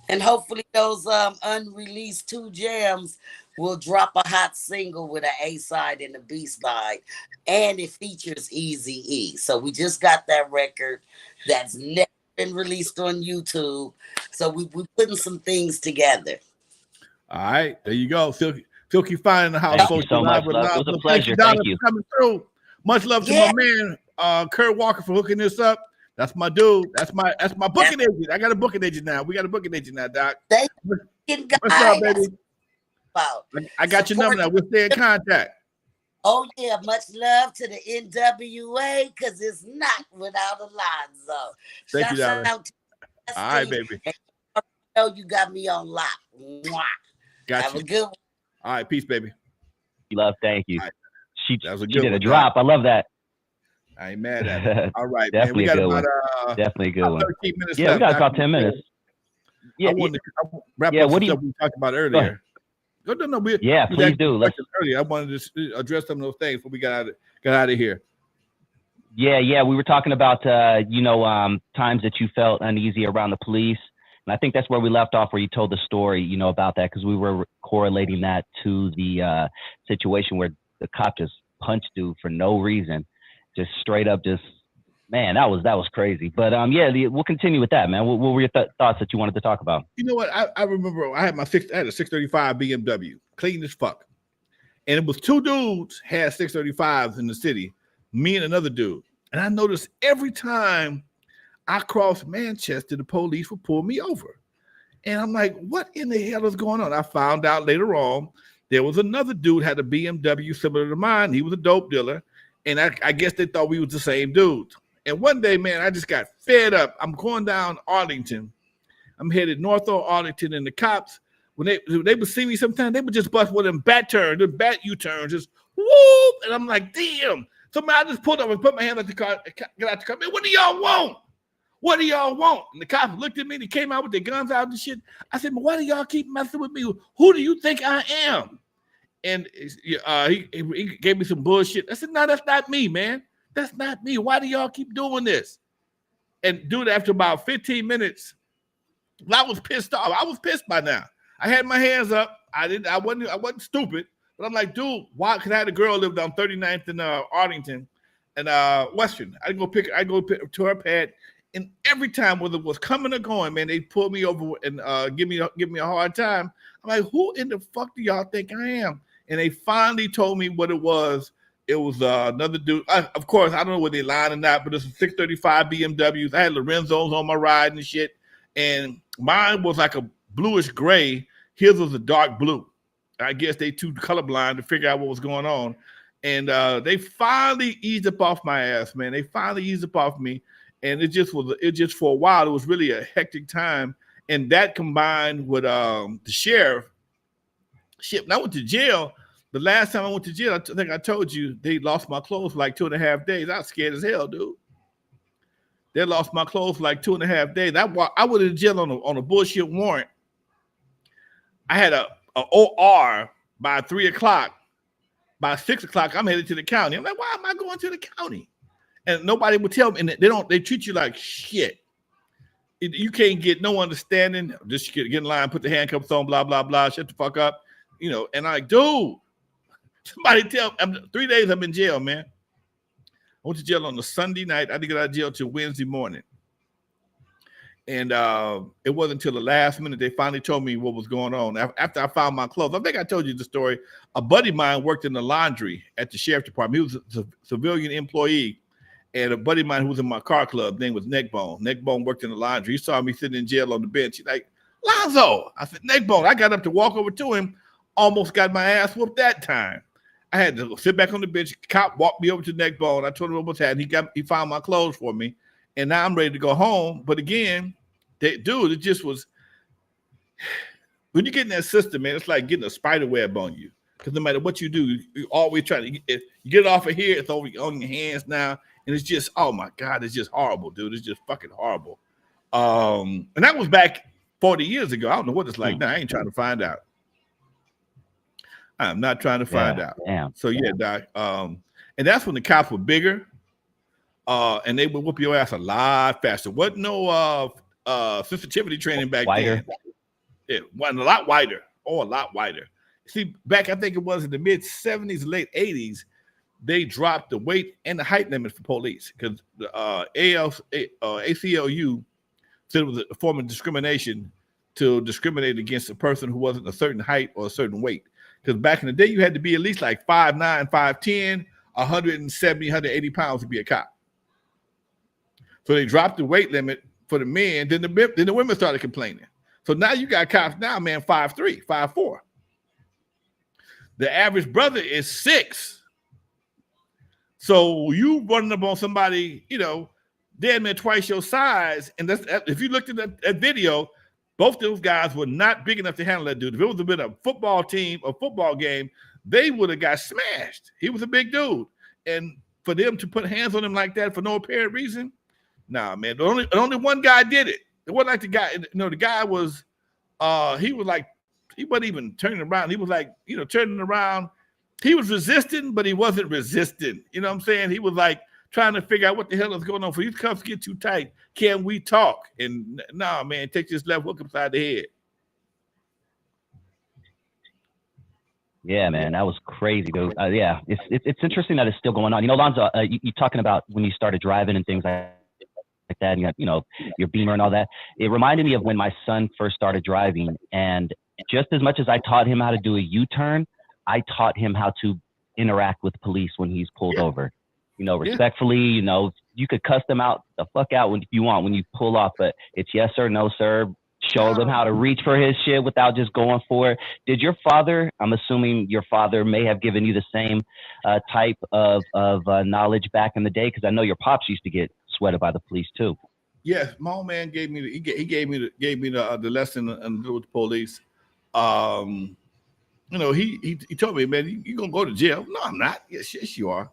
And hopefully those unreleased 2 jams will drop a hot single with an A-side and a B-side. And it features Eazy-E. So we just got that record that's never been released on YouTube. So we're putting some things together. All right. There you go. Silky Fyne in the house. Thank you so much, love. It was a pleasure. Thank you. For coming through. Much love to my man, Kurt Walker, for hooking this up. That's my dude. That's my booking agent. I got a booking agent now. We got a booking agent now, Doc. What's up, baby? I got your number now. We'll stay in contact. Oh, yeah. Much love to the N.W.A. because it's not without Alonzo. Thank you, darling. Out to all right, baby. I know you got me on lock. Mwah. Got Have you. a good one. All right. Peace, baby. Love. Thank you. Right. She did a one, drop. I love that. I ain't mad at it. All right, definitely man. We a got good about, one. Definitely a good one. 13 minutes Yeah, left. we got about 10 minutes. Yeah, I wanted to wrap up some stuff we talked about earlier. No, please do. Earlier, I wanted to address some of those things before we got out of here. Yeah. We were talking about times that you felt uneasy around the police, and I think that's where we left off, where you told the story, about that, because we were correlating that to the situation where the cop just punched dude for no reason, just straight up, man, that was crazy. But we'll continue with that, man. What were your thoughts that you wanted to talk about? You know what? I remember I had a 635 BMW, clean as fuck, and it was 2 dudes had 635s in the city, me and another dude. And I noticed every time I crossed Manchester, the police would pull me over, and I'm like, what in the hell is going on? I found out later on there was another dude had a BMW similar to mine. He was a dope dealer, and I guess they thought we was the same dude. And one day, man, I just got fed up. I'm going down Arlington. I'm headed north of Arlington, and the cops, when they would see me sometimes, they would just bust one of them bat U-turns, just whoop. And I'm like, damn. So man, I just pulled up and put my hand at the car, get out the car. Man, what do y'all want? What do y'all want? And the cops looked at me, they came out with their guns out and shit. I said, well, why do y'all keep messing with me? Who do you think I am? And he gave me some bullshit. I said, no, that's not me, man. That's not me. Why do y'all keep doing this? And dude, after about 15 minutes, I was pissed off. I was pissed by now. I had my hands up. I wasn't stupid, but I'm like, dude, why? Because I had a girl lived on 39th in Arlington and Western. I go pick to her pad, And every time, whether it was coming or going, man, they pull me over and give me a hard time. I'm like, who in the fuck do y'all think I am? And they finally told me what it was. It was another dude. Of course, I don't know whether they lied or not, but it's a 635 BMWs. I had Lorenzos on my ride and shit. And mine was like a bluish gray. His was a dark blue. I guess they too colorblind to figure out what was going on. And they finally eased up off my ass, man. They finally eased up off me. And it just for a while, it was really a hectic time. And that combined with the sheriff. Shit, when I went to jail, the last time I went to jail, I think I told you, they lost my clothes for like 2.5 days. I was scared as hell, dude. They lost my clothes for like 2.5 days. I went to jail on a bullshit warrant. I had a OR by 3 o'clock. By 6 o'clock, I'm headed to the county. I'm like, why am I going to the county? And nobody would tell me. And they treat you like shit. You can't get no understanding. Just get in line, put the handcuffs on, blah, blah, blah, shut the fuck up. You know, and I'm like, dude, somebody tell me. 3 days I'm in jail, man. I went to jail on a Sunday night. I didn't get out of jail till Wednesday morning. And it wasn't until the last minute they finally told me what was going on. After I found my clothes, I think I told you the story. A buddy of mine worked in the laundry at the sheriff's department. He was a civilian employee. And a buddy of mine who was in my car club, name was Neckbone. Neckbone worked in the laundry. He saw me sitting in jail on the bench. He's like, Lonzo. I said, Neckbone. I got up to walk over to him. Almost got my ass whooped that time. I had to sit back on the bench. Cop walked me over to Neckbone. I told him what was happening. He found my clothes for me. And now I'm ready to go home. But again, dude, it just was, when you get in that system, man, it's like getting a spider web on you. Because no matter what you do, you always try to, you get it off of here, it's over on your hands now. And it's just, oh my God, it's just horrible, dude. It's just fucking horrible. And that was back 40 years ago. I don't know what it's like now. I ain't trying to find out. I'm not trying to find out. Damn. So yeah, Doc. And that's when the cops were bigger. And they would whoop your ass a lot faster. Wasn't no sensitivity training back then. It wasn't a lot wider. Oh, a lot wider. See, back I think it was in the mid 70s, late 80s, they dropped the weight and the height limit for police because the ACLU said it was a form of discrimination to discriminate against a person who wasn't a certain height or a certain weight. Because back in the day, you had to be at least like 5'9", 5'10", 170, 180 pounds to be a cop. So they dropped the weight limit for the men. Then the women started complaining. So now you got cops now, man, 5'3", 5'4". The average brother is 6. So you running up on somebody, you know, damn near twice your size. And that's, if you looked at that video, both those guys were not big enough to handle that dude. If it was been a football team, a football game, they would have got smashed. He was a big dude. And for them to put hands on him like that for no apparent reason, nah, man. Only one guy did it. It wasn't like the guy, you know, the guy was, he was like, he wasn't even turning around. He was like, you know, turning around. He was resisting, but he wasn't resisting. You know what I'm saying? He was like trying to figure out what the hell is going on. For these cuffs get too tight, can we talk? And nah, man, take this left hook upside the head. Yeah, man, that was crazy, dude. Yeah, it's interesting that it's still going on. You know, Lonzo, you talking about when you started driving and things like that, and you know, your Beamer and all that. It reminded me of when my son first started driving, and just as much as I taught him how to do a U-turn, I taught him how to interact with police when he's pulled over. You know, respectfully, you know, you could cuss them out the fuck out when you want, when you pull off, but it's yes sir, no sir. Show them how to reach for his shit without just going for it. Did your father, I'm assuming your father may have given you the same type of knowledge back in the day? Because I know your pops used to get sweated by the police too. Yes, my old man gave me he gave me the lesson and with the police. You know, he told me, man, you gonna go to jail? No, I'm not. Yes, you are.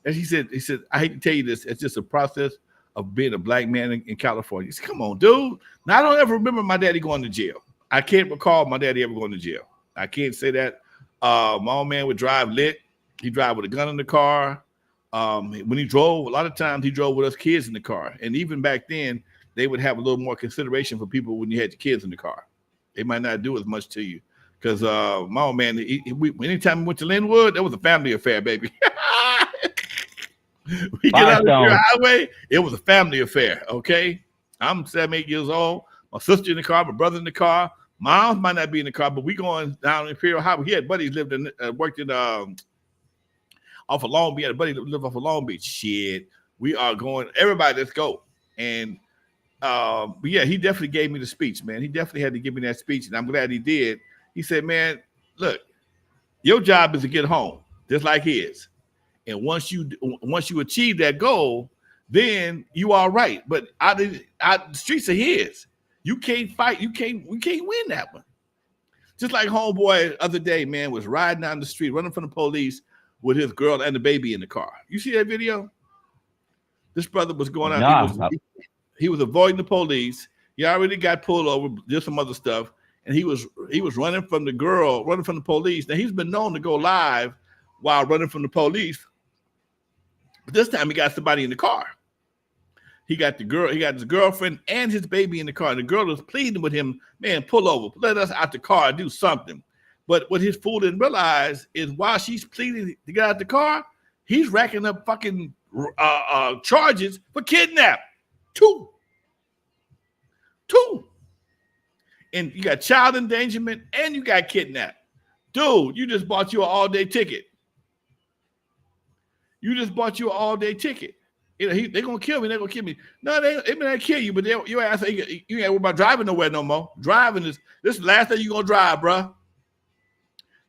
And he said, I hate to tell you this, it's just a process of being a black man in California. He said, come on, dude. Now I don't ever remember my daddy going to jail. I can't recall my daddy ever going to jail. I can't say that. My old man would drive lit. He drive with a gun in the car. When he drove, a lot of times he drove with us kids in the car. And even back then, they would have a little more consideration for people when you had your kids in the car. They might not do as much to you. Because my old man, anytime we went to Linwood, that was a family affair, baby. We get out of the highway, it was a family affair, okay? I'm 7, 8 years old. My sister in the car, my brother in the car. Mom might not be in the car, but we going down Imperial Highway. He had buddies lived in, worked in off of Long Beach. He had a buddy that lived off of Long Beach. Shit, we are going. Everybody, let's go. And but yeah, he definitely gave me the speech, man. He definitely had to give me that speech, and I'm glad he did. He said, "Man, look, your job is to get home, just like his. And once you achieve that goal, then you are right. But the streets are his. You can't fight. We can't win that one. Just like homeboy other day, man, was riding down the street, running from the police with his girl and the baby in the car. You see that video? This brother was going out. Nah, he was avoiding the police. He already got pulled over, did some other stuff, and he was running from the girl, running from the police. Now he's been known to go live while running from the police, but this time he got somebody in the car. He got his girlfriend and his baby in the car. And the girl was pleading with him, man, pull over, let us out the car, do something. But what his fool didn't realize is while she's pleading to get out the car, he's racking up fucking charges for kidnap. Two. And you got child endangerment and you got kidnapped. Dude, you just bought you an all-day ticket. You know, they're going to kill me. They're going to kill me. No, they may not kill you, but your ass, you ain't worried about driving nowhere no more. This is the last thing you're going to drive, bro.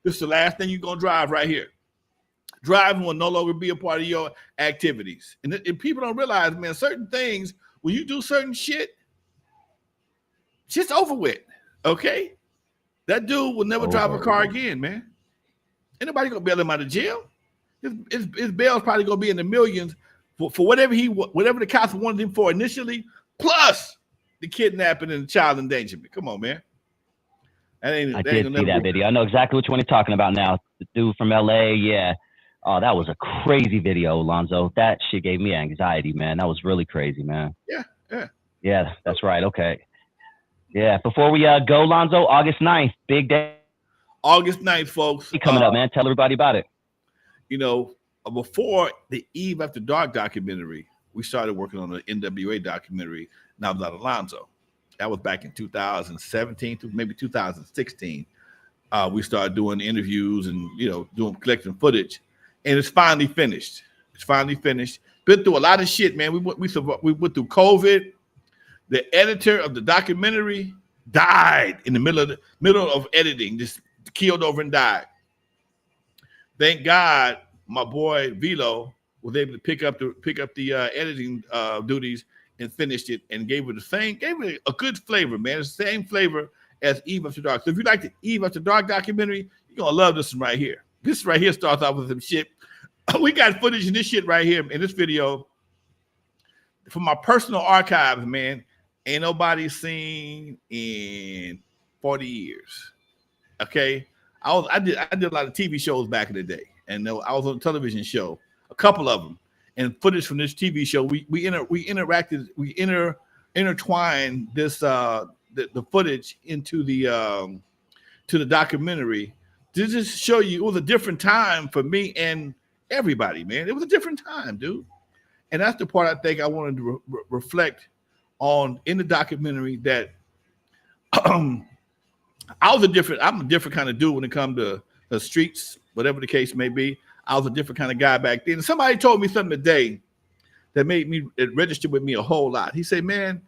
This is the last thing you're going to drive right here. Driving will no longer be a part of your activities. And people don't realize, man, certain things, when you do certain shit, shit's over with, okay? That dude will never drive a car again, man. Ain't nobody going to bail him out of jail. His bail's probably going to be in the millions for whatever the cops wanted him for initially, plus the kidnapping and the child endangerment. Come on, man. I did see that video. I know exactly which one you're talking about now. The dude from LA, yeah. Oh, that was a crazy video, Alonzo. That shit gave me anxiety, man. That was really crazy, man. Yeah, that's right. Okay. Yeah, before we go, Lonzo, August 9th, big day. August 9th, folks. Coming up, man. Tell everybody about it. You know, before the Eve After Dark documentary, we started working on the N.W.A. documentary, and I was at Alonzo. That was back in 2017, maybe 2016. We started doing interviews and, you know, collecting footage, and it's finally finished. Been through a lot of shit, man. We went through COVID. The editor of the documentary died in the middle of editing, just keeled over and died. Thank God, my boy Velo was able to pick up the editing duties and finished it and gave it a good flavor, man. It's the same flavor as Eve After Dark. So if you like the Eve After Dark documentary, you're gonna love this one right here. This right here starts off with some shit. We got footage in this shit right here in this video from my personal archives, man. Ain't nobody seen in 40 years. Okay, I did a lot of TV shows back in the day, and I was on a television show, a couple of them, and footage from this TV show. We intertwined this the footage into the documentary to just show you it was a different time for me and everybody, man. It was a different time, dude, and that's the part I think I wanted to reflect on in the documentary, that I'm a different kind of dude when it comes to the streets, whatever the case may be. I was a different kind of guy back then. Somebody told me something today that it registered with me a whole lot. He said, man,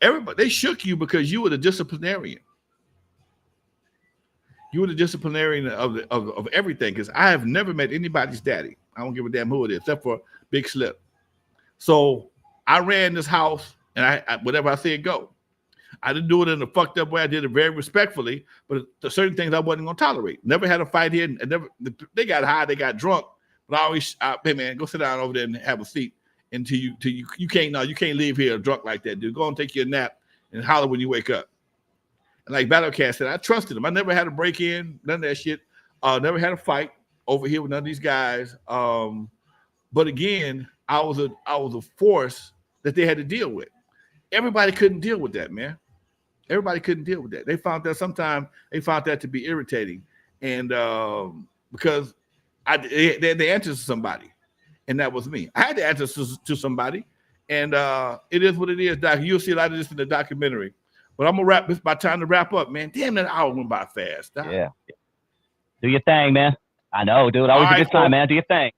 everybody, they shook you because you were the disciplinarian. You were the disciplinarian of everything, because I have never met anybody's daddy. I don't give a damn who it is, except for Big Slip. So I ran this house, and I whatever I said, go. I didn't do it in a fucked up way. I did it very respectfully, but there's certain things I wasn't gonna tolerate. Never had a fight here. They got high, they got drunk, but I always, hey man, go sit down over there and have a seat until you can't leave here drunk like that, dude. Go and take your nap and holler when you wake up. And like Battlecat said, I trusted him. I never had a break in, none of that shit. Never had a fight over here with none of these guys. But again, I was a force that they had to deal with. Everybody couldn't deal with that, man. Everybody couldn't deal with that. They found that to be irritating, and because they answered to somebody, and that was me. I had to answer to somebody, And it is what it is, Doc. You'll see a lot of this in the documentary. But I'm gonna wrap. It's my time to wrap up, man. Damn, that hour went by fast, Doc. Yeah. Do your thing, man. I know, dude. Always All a right, good time, folks. man. Do your thing.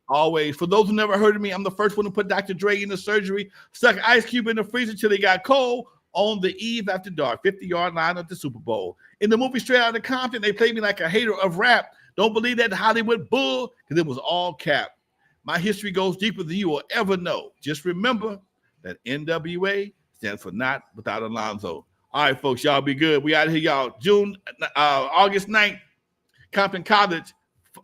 Always. For those who never heard of me, I'm the first one to put Dr. Dre in the surgery, stuck Ice Cube in the freezer till he got cold on the eve after dark, 50-yard line at the Super Bowl. In the movie Straight Outta Compton, they played me like a hater of rap. Don't believe that Hollywood bull, because it was all cap. My history goes deeper than you will ever know. Just remember that N.W.A. stands for Not Without Alonzo. All right, folks, y'all be good. We out here, y'all. August 9th, Compton College,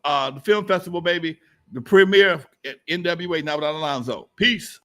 the film festival, baby. The premiere at N.W.A. Not Without Alonzo. Peace.